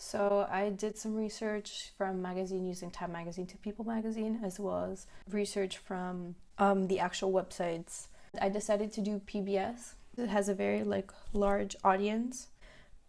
So I did some research from magazine using Time Magazine to People Magazine, as well as research from the actual websites. I decided to do PBS. It has a very large audience,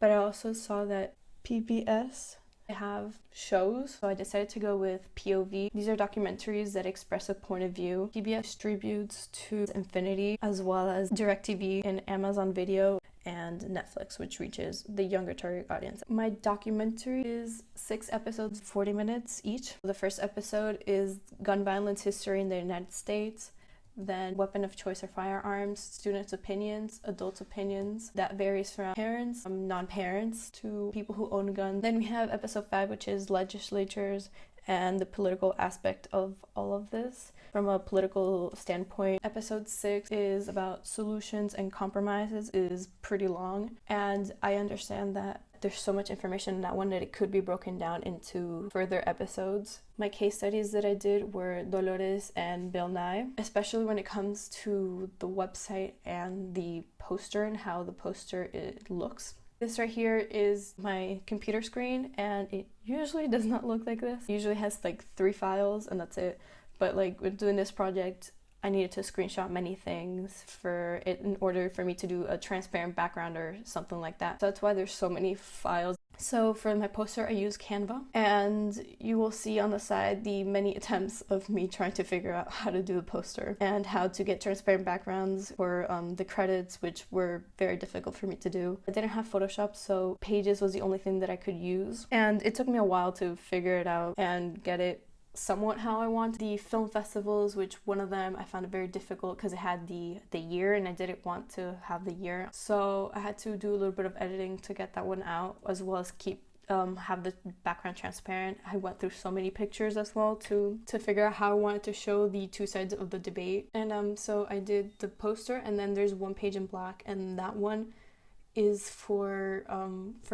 but I also saw that PBS have shows, so I decided to go with POV. These are documentaries that express a point of view. PBS distributes to Infinity as well as DirecTV and Amazon Video and Netflix, which reaches the younger target audience. My documentary is 6 episodes, 40 minutes each. The first episode is gun violence history in the United States. Then weapon of choice or firearms, students' opinions, adults' opinions. That varies from parents, non-parents, to people who own guns. Then we have episode 5, which is legislatures and the political aspect of all of this from a political standpoint. Episode 6 is about solutions and compromises. It is pretty long, and I understand that there's so much information in that one that it could be broken down into further episodes. My case studies that I did were Dolores and Bill Nye, especially when it comes to the website and the poster and how the poster looks. This right here is my computer screen, and it usually does not look like this. It usually has 3 files and that's it. But with doing this project, I needed to screenshot many things for it in order for me to do a transparent background or something like that. So that's why there's so many files. So for my poster, I use Canva, and you will see on the side the many attempts of me trying to figure out how to do the poster and how to get transparent backgrounds for the credits, which were very difficult for me to do. I didn't have Photoshop, so Pages was the only thing that I could use, and it took me a while to figure it out and get it somewhat how I want. The film festivals, which one of them I found it very difficult because it had the year, and I didn't want to have the year, so I had to do a little bit of editing to get that one out, as well as keep have the background transparent. I went through so many pictures as well to figure out how I wanted to show the 2 sides of the debate. And so I did the poster, and then there's one page in black, and that one is for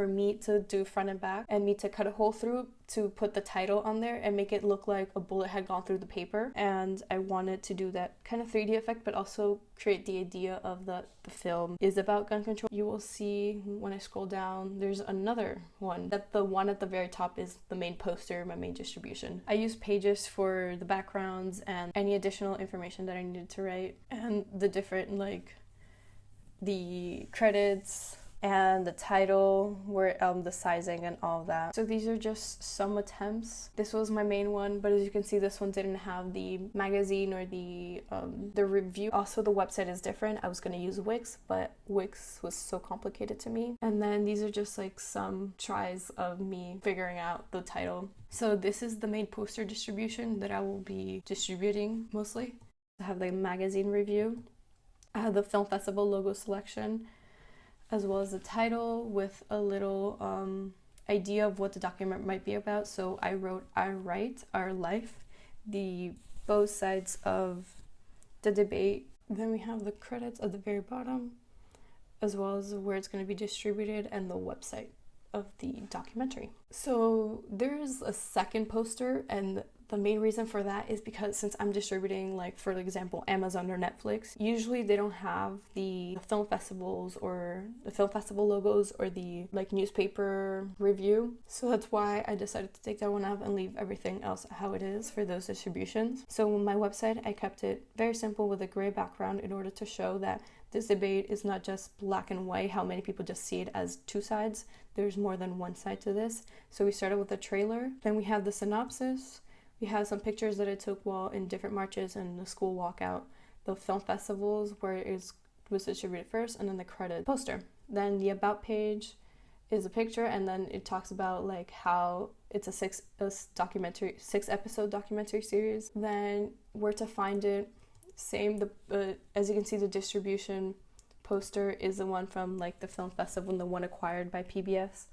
me to do front and back, and me to cut a hole through to put the title on there and make it look like a bullet had gone through the paper. And I wanted to do that kind of 3D effect, but also create the idea of the film is about gun control. You will see when I scroll down, there's another one. That the one at the very top is the main poster, my main distribution. I use Pages for the backgrounds and any additional information that I needed to write, and the different the credits and the title were the sizing and all that. So these are just some attempts. This was my main one, but as you can see, this one didn't have the magazine or the review. Also, the website is different. I was going to use Wix, but Wix was so complicated to me. And then these are just some tries of me figuring out the title. So this is the main poster distribution that I will be distributing mostly. I have the magazine review. I have the film festival logo selection, as well as the title with a little idea of what the document might be about. So I wrote Our Right, Our Life, both sides of the debate. Then we have the credits at the very bottom, as well as where it's going to be distributed and the website of the documentary. So there's a second poster, and the main reason for that is because since I'm distributing, for example, Amazon or Netflix, usually they don't have the film festivals or the film festival logos or the newspaper review. So that's why I decided to take that one out and leave everything else how it is for those distributions. So on my website, I kept it very simple with a gray background in order to show that this debate is not just black and white, how many people just see it as 2 sides. There's more than one side to this. So we started with the trailer, then we have the synopsis. We have some pictures that I took while in different marches and the school walkout, the film festivals where it was distributed first, and then the credit poster. Then the about page is a picture, and then it talks about how it's a 6-episode documentary series. Then where to find it, same. As you can see, the distribution poster is the one from the film festival and the one acquired by PBS.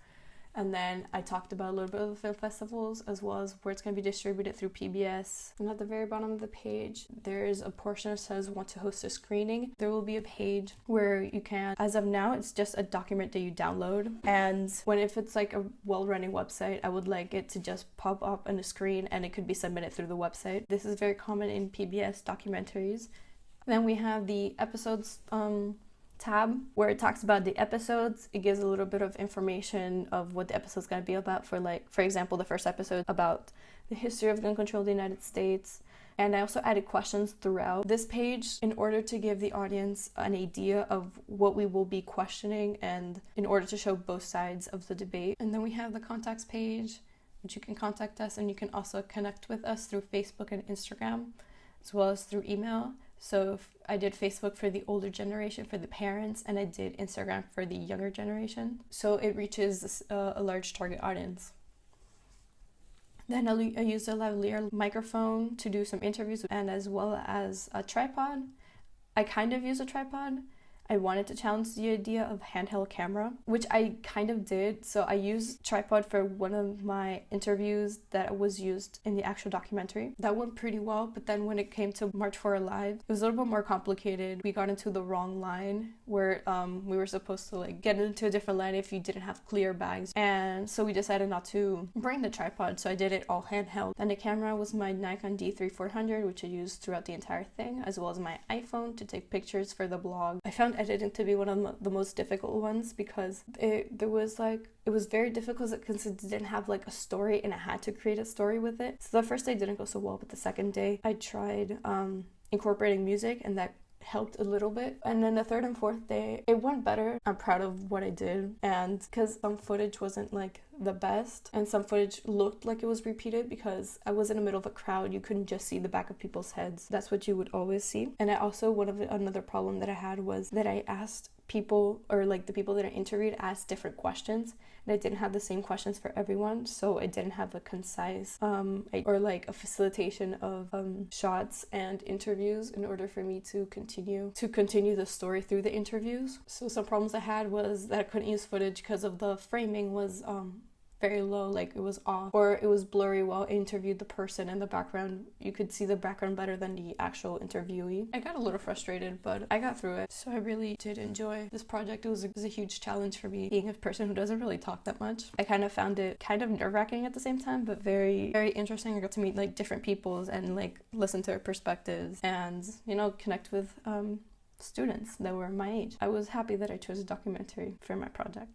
And then I talked about a little bit of the film festivals, as well as where it's going to be distributed through PBS. And at the very bottom of the page, there's a portion that says want to host a screening. There will be a page where you can, as of now, it's just a document that you download. And if it's a well-running website, I would like it to just pop up on the screen and it could be submitted through the website. This is very common in PBS documentaries. Then we have the episodes tab where it talks about the episodes. It gives a little bit of information of what the episode's going to be about. For example, the first episode about the history of gun control in the United States. And I also added questions throughout this page in order to give the audience an idea of what we will be questioning and in order to show both sides of the debate. And then we have the contacts page, which you can contact us, and you can also connect with us through Facebook and Instagram, as well as through email. So I did Facebook for the older generation, for the parents, and I did Instagram for the younger generation. So it reaches a large target audience. Then I used a lavalier microphone to do some interviews, and as well as a tripod. I kind of use a tripod. I wanted to challenge the idea of handheld camera, which I kind of did. So I used tripod for one of my interviews that was used in the actual documentary. That went pretty well, but then when it came to March for Our Lives, it was a little bit more complicated. We got into the wrong line where we were supposed to like get into a different line if you didn't have clear bags. And so we decided not to bring the tripod, so I did it all handheld. And the camera was my Nikon D3400, which I used throughout the entire thing, as well as my iPhone to take pictures for the blog. I found editing to be one of the most difficult ones because it was very difficult because it didn't have like a story and I had to create a story with it. So the first day didn't go so well, but the second day I tried incorporating music, and that helped a little bit. And then the third and fourth day it went better. I'm proud of what I did, and because some footage wasn't like the best and some footage looked like it was repeated because I was in the middle of a crowd, you couldn't just see the back of people's heads. That's what you would always see. And I also another problem that I had was that I asked people, or like the people that I interviewed asked different questions, and I didn't have the same questions for everyone, so I didn't have a concise or like a facilitation of shots and interviews in order for me to continue the story through the interviews. So some problems I had was that I couldn't use footage because of the framing was very low, like it was off, or it was blurry while I interviewed the person in the background. You could see the background better than the actual interviewee. I got a little frustrated, but I got through it. So I really did enjoy this project. It was a huge challenge for me, being a person who doesn't really talk that much. I kind of found it kind of nerve-wracking at the same time, but very, very interesting. I got to meet like different peoples and like listen to their perspectives and, you know, connect with students that were my age. I was happy that I chose a documentary for my project.